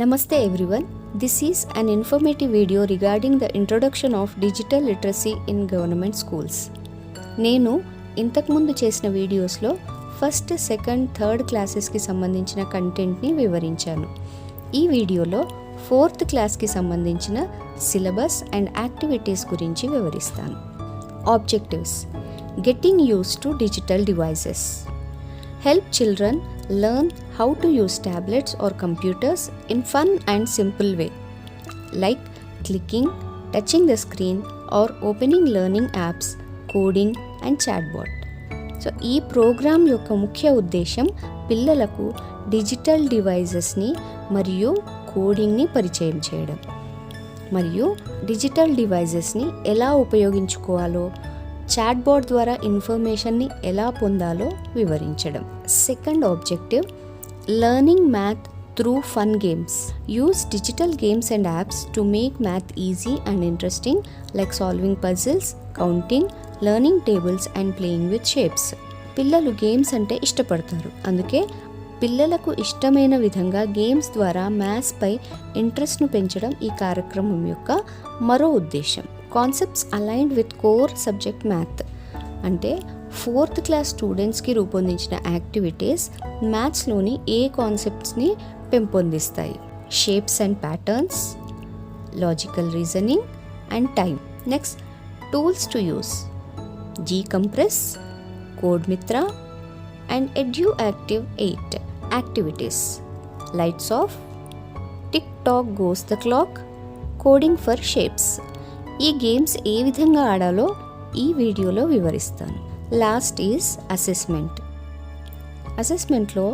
Namaste everyone. This is an informative video regarding the introduction of digital literacy in government schools. నేను ఇంతకుముందు చేసిన వీడియోస్లో first, second, third క్లాసెస్కి సంబంధించిన కంటెంట్ని వివరించాను. ఈ వీడియోలో ఫోర్త్ క్లాస్కి సంబంధించిన సిలబస్ అండ్ యాక్టివిటీస్ గురించి వివరిస్తాను. Objectives: getting use to digital devices. Help children learn how to use tablets or computers in fun and simple way, like clicking, touching the screen or opening learning apps, coding and chatbot. So ఈ programme యొక్క ముఖ్య ఉద్దేశం పిల్లలకు digital డివైజెస్ని మరియు కోడింగ్ని పరిచయం చేయడం, మరియు digital డివైజెస్ని ఎలా ఉపయోగించుకోవాలో, చాట్బాట్ ద్వారా ఇన్ఫర్మేషన్ని ఎలా పొందాలో వివరించడం. Second objective: learning math through fun games. Use digital games and apps to make math easy and interesting, like solving puzzles, counting, learning tables and playing with shapes. పిల్లలు గేమ్స్ అంటే ఇష్టపడతారు, అందుకే పిల్లలకు ఇష్టమైన విధంగా గేమ్స్ ద్వారా మ్యాథ్స్పై ఇంట్రెస్ట్ను పెంచడం ఈ కార్యక్రమం యొక్క మరో ఉద్దేశం. Concepts aligned with core subject math అంటే ఫోర్త్ క్లాస్ స్టూడెంట్స్కి రూపొందించిన యాక్టివిటీస్ మ్యాథ్స్లోని ఏ కాన్సెప్ట్స్ని పెంపొందిస్తాయి: shapes and patterns, logical reasoning and time. Next, tools to use: GCompris, CodeMitra and Eduactive 8. Activities: lights off, tick tock goes the clock, coding for shapes. ఈ games ఏ విధంగా ఆడాలో ఈ వీడియోలో వివరిస్తాను. Last is assessment. అసెస్మెంట్లో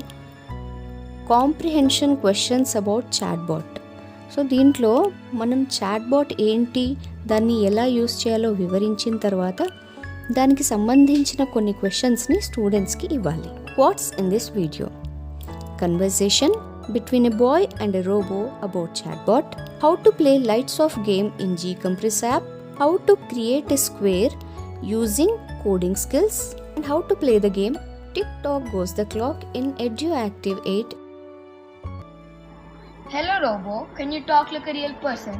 comprehension questions about chatbot. So దీంట్లో మనం చాట్బాట్ ఏంటి, దాన్ని ఎలా యూస్ చేయాలో వివరించిన తర్వాత దానికి సంబంధించిన కొన్ని క్వశ్చన్స్ని స్టూడెంట్స్కి ఇవ్వాలి. What's in this video: conversation between a boy and a robo about chatbot, how to play lights off game in GCompress app, how to create a square using coding skills, and how to play the game TikTok Goes the Clock in Eduactive 8. Hello Robo, can you talk like a real person?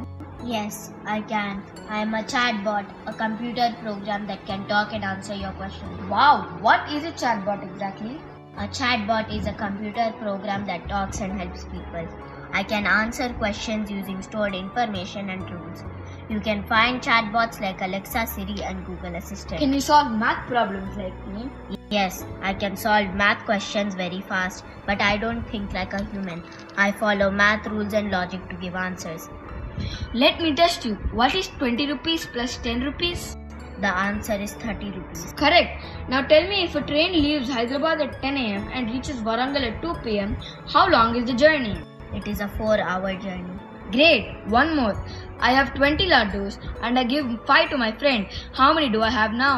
Yes, I can. I am a chatbot, a computer program that can talk and answer your questions. Wow, what is a chatbot exactly? A chatbot is a computer program that talks and helps people. I can answer questions using stored information and rules. You can find chatbots like Alexa, Siri and Google Assistant. Can you solve math problems like me? Yes, I can solve math questions very fast, but I don't think like a human. I follow math rules and logic to give answers. Let me test you. What is 20 rupees plus 10 rupees? The answer is 30 rupees. Correct. Now tell me, if a train leaves Hyderabad at 10 a.m. and reaches Warangal at 2 p.m., how long is the journey? It is a 4-hour journey. Great. One more. I have 20 laddus and I give 5 to my friend. How many do I have now?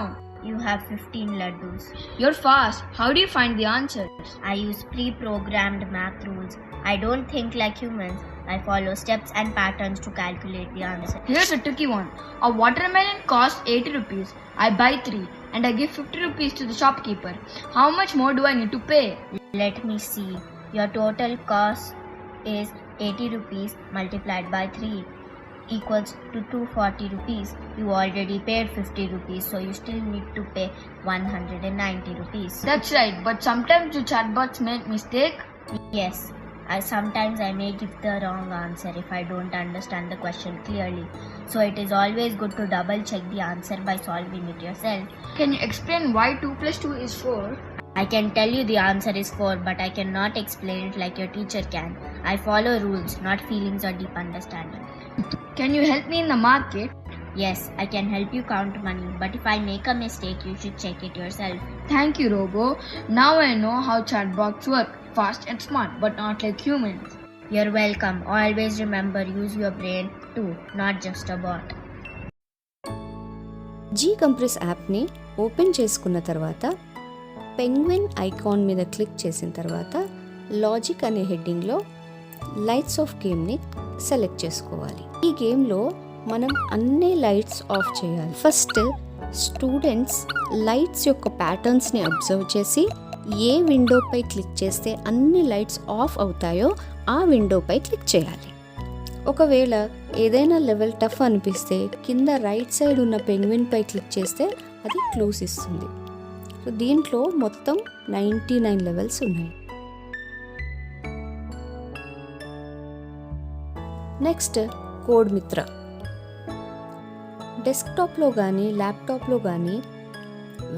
You have 15 laddus. You're fast. How do you find the answers? I use pre-programmed math rules. I don't think like humans. I follow steps and patterns to calculate the answer. Here's a tricky one. A watermelon costs 80 rupees. I buy 3 and I give 50 rupees to the shopkeeper. How much more do I need to pay? Let me see. Your total cost is 80 rupees multiplied by 3 equals to 240 rupees. You already paid 50 rupees, so you still need to pay 190 rupees. That's right, but sometimes the chatbots make mistake. Yes. Sometimes I may give the wrong answer if I don't understand the question clearly. So it is always good to double check the answer by solving it yourself. Can you explain why 2 plus 2 is 4? I can tell you the answer is 4, but I cannot explain it like your teacher can. I follow rules, not feelings or deep understanding. Can you help me in the market? Yes, I can help you count money, but if I make a mistake, you should check it yourself. Thank you, Robo. Now I know how chatbots work. Fast and smart, but not like humans. You're welcome. Always remember, use your brain too, not just a bot. జీకంప్రెస్ యాప్ని open చేసుకున్న తర్వాత penguin icon మీద click చేసిన తర్వాత logic అనే హెడ్డింగ్లో lights off గేమ్ని select చేసుకోవాలి. ఈ గేమ్లో మనం అన్ని లైట్స్ ఆఫ్ చేయాలి. ఫస్ట్ స్టూడెంట్స్ లైట్స్ యొక్క ప్యాటర్న్స్ని అబ్జర్వ్ చేసి ఏ విండోపై క్లిక్ చేస్తే అన్ని లైట్స్ ఆఫ్ అవుతాయో ఆ విండోపై క్లిక్ చేయాలి. ఒకవేళ ఏదైనా లెవెల్ టఫ్ అనిపిస్తే కింద రైట్ సైడ్ ఉన్న పెంగ్విన్ పై క్లిక్ చేస్తే అది క్లూస్ ఇస్తుంది. సో దీంట్లో మొత్తం 99 లెవెల్స్ ఉన్నాయి. నెక్స్ట్ కోడ్ మిత్ర. డెస్క్టాప్లో కానీ ల్యాప్టాప్లో కానీ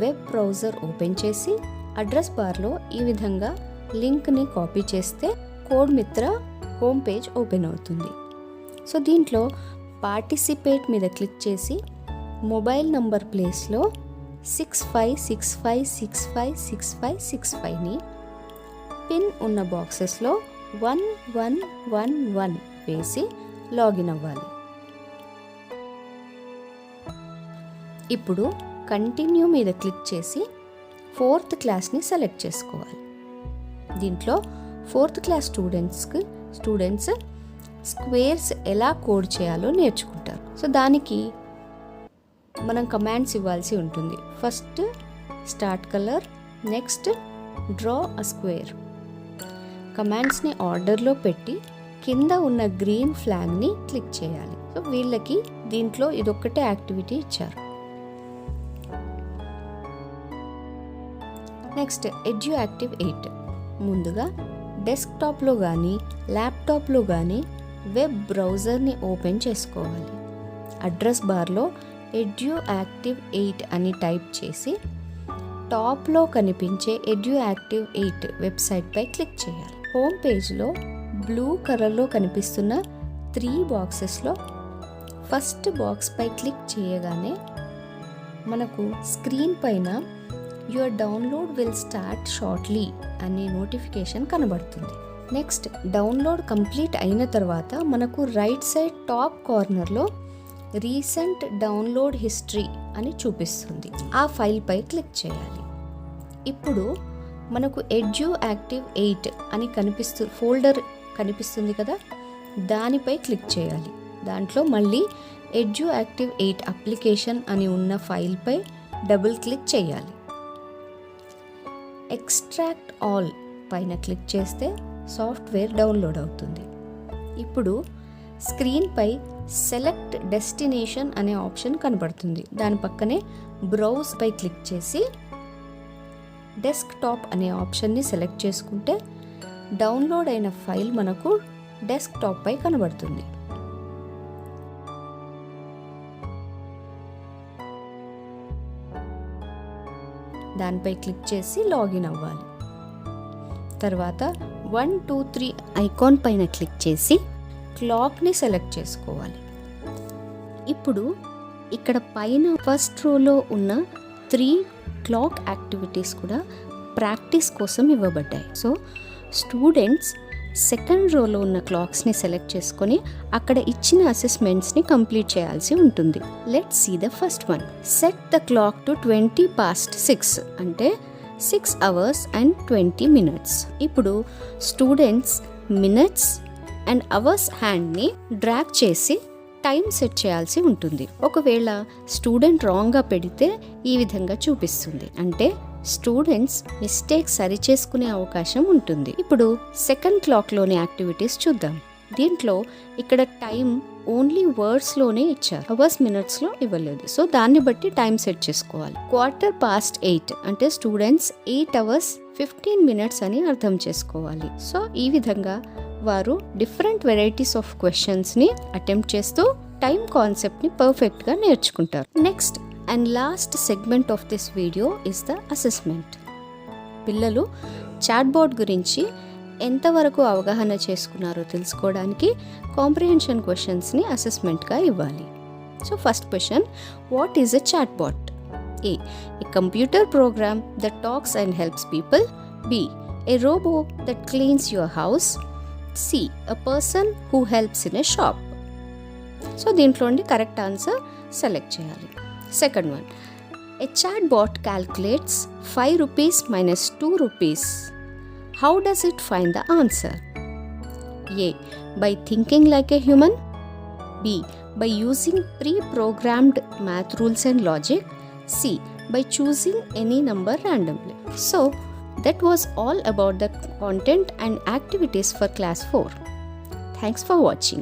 వెబ్ బ్రౌజర్ ఓపెన్ చేసి అడ్రస్ బార్లో ఈ విధంగా లింక్ని కాపీ చేస్తే కోడ్ మిత్ర హోమ్ పేజ్ ఓపెన్ అవుతుంది. సో దీంట్లో పార్టిసిపేట్ మీద క్లిక్ చేసి మొబైల్ నంబర్ ప్లేస్లో 6565656565ని పిన్ ఉన్న బాక్సెస్లో 1111 వేసి లాగిన్ అవ్వాలి. ఇప్పుడు కంటిన్యూ మీద క్లిక్ చేసి 4th క్లాస్ని సెలెక్ట్ చేసుకోవాలి. దీంట్లో 4th క్లాస్ స్టూడెంట్స్ స్క్వేర్స్ ఎలా కోడ్ చేయాలో నేర్చుకుంటారు. సో దానికి మనం కమాండ్స్ ఇవ్వాల్సి ఉంటుంది. First start colour, next draw a square. కమాండ్స్ని ఆర్డర్లో పెట్టి కింద ఉన్న గ్రీన్ ఫ్లాగ్ని క్లిక్ చేయాలి. సో వీళ్ళకి దీంట్లో ఇదొక్కటే యాక్టివిటీ ఇచ్చారు. Next Eduactive 8. ముందుగా డెస్క్టాప్లో కానీ ల్యాప్టాప్లో కానీ వెబ్ బ్రౌజర్ని ఓపెన్ చేసుకోవాలి. అడ్రస్ బార్లో ఎడ్యుయాక్టివ్ 8 అని టైప్ చేసి టాప్లో కనిపించే ఎడ్యుయాక్టివ్ 8 వెబ్సైట్పై క్లిక్ చేయాలి. హోమ్ పేజ్లో బ్లూ కలర్లో కనిపిస్తున్న 3 బాక్సెస్లో ఫస్ట్ బాక్స్పై క్లిక్ చేయగానే మనకు స్క్రీన్ పైన your download will start shortly అనే నోటిఫికేషన్ కనబడుతుంది. నెక్స్ట్ డౌన్లోడ్ కంప్లీట్ అయిన తర్వాత మనకు రైట్ సైడ్ టాప్ కార్నర్లో రీసెంట్ డౌన్లోడ్ హిస్టరీ అని చూపిస్తుంది. ఆ ఫైల్పై క్లిక్ చేయాలి. ఇప్పుడు మనకు ఎడ్యుయాక్టివ్ 8 అని ఫోల్డర్ కనిపిస్తుంది కదా, దానిపై క్లిక్ చేయాలి. దాంట్లో మళ్ళీ ఎడ్యుయాక్టివ్ 8 అప్లికేషన్ అని ఉన్న ఫైల్పై డబుల్ క్లిక్ చేయాలి. ఎక్స్ట్రాక్ట్ ఆల్ పైన క్లిక్ చేస్తే సాఫ్ట్వేర్ డౌన్లోడ్ అవుతుంది. ఇప్పుడు స్క్రీన్పై సెలెక్ట్ డెస్టినేషన్ అనే ఆప్షన్ కనబడుతుంది. దాని పక్కనే బ్రౌజ్ పై క్లిక్ చేసి డెస్క్టాప్ అనే ఆప్షన్ని సెలెక్ట్ చేసుకుంటే డౌన్లోడ్ అయిన ఫైల్ మనకు డెస్క్టాప్ పై కనబడుతుంది. దానిపై క్లిక్ చేసి లాగిన్ అవ్వాలి. తర్వాత 1 2 3 ఐకాన్ పైన క్లిక్ చేసి క్లాక్ని సెలెక్ట్ చేసుకోవాలి. ఇప్పుడు ఇక్కడ పైన ఫస్ట్ రోలో ఉన్న 3 క్లాక్ యాక్టివిటీస్ కూడా ప్రాక్టీస్ కోసం ఇవ్వబడ్డాయి. సో స్టూడెంట్స్ సెకండ్ రోలో ఉన్న క్లాక్స్ని సెలెక్ట్ చేసుకొని అక్కడ ఇచ్చిన అసెస్మెంట్స్ని కంప్లీట్ చేయాల్సి ఉంటుంది. Let's see the first one. Set the clock to 20 past 6 అంటే 6 hours and 20 minutes. ఇప్పుడు స్టూడెంట్స్ మినిట్స్ అండ్ అవర్స్ హ్యాండ్ని డ్రాగ్ చేసి టైం సెట్ చేయాల్సి ఉంటుంది. ఒకవేళ స్టూడెంట్ రాంగ్గా పెడితే ఈ విధంగా చూపిస్తుంది, అంటే స్టూడెంట్స్ మిస్టేక్ సరిచేసుకునే అవకాశం ఉంటుంది. ఇప్పుడు సెకండ్ క్లాక్లోని యాక్టివిటీస్ చూద్దాం. దీంట్లో ఇక్కడ టైం ఓన్లీ వర్డ్స్లోనే ఇచ్చారు, అవర్స్ మినిట్స్లో ఇవ్వలేదు. సో దాన్ని బట్టి టైం సెట్ చేసుకోవాలి. 8:15 అంటే స్టూడెంట్స్ 8 hours 15 minutes అని అర్థం చేసుకోవాలి. సో ఈ విధంగా వారు డిఫరెంట్ వెరైటీస్ ఆఫ్ క్వశ్చన్స్ని అటెంప్ట్ చేస్తూ టైం కాన్సెప్ట్ని పర్ఫెక్ట్గా నేర్చుకుంటారు. Next and last segment of this video is the assessment. పిల్లలు చాట్బాట్ గురించి ఎంతవరకు అవగాహన చేసుకున్నారో తెలుసుకోవడానికి కాంప్రిహెన్షన్ క్వశ్చన్స్ని అసెస్మెంట్గా ఇవ్వాలి. So first question, what is a chatbot? A computer program that talks and helps people. B, a robot that cleans your house. C, a person who helps in a shop. So దీంట్లో correct answer select చేయాలి. Second one, a chatbot calculates 5 rupees minus 2 rupees. How does it find the answer? A, by thinking like a human. B, by using pre-programmed math rules and logic. C, by choosing any number randomly. So that was all about the content and activities for class 4. Thanks for watching.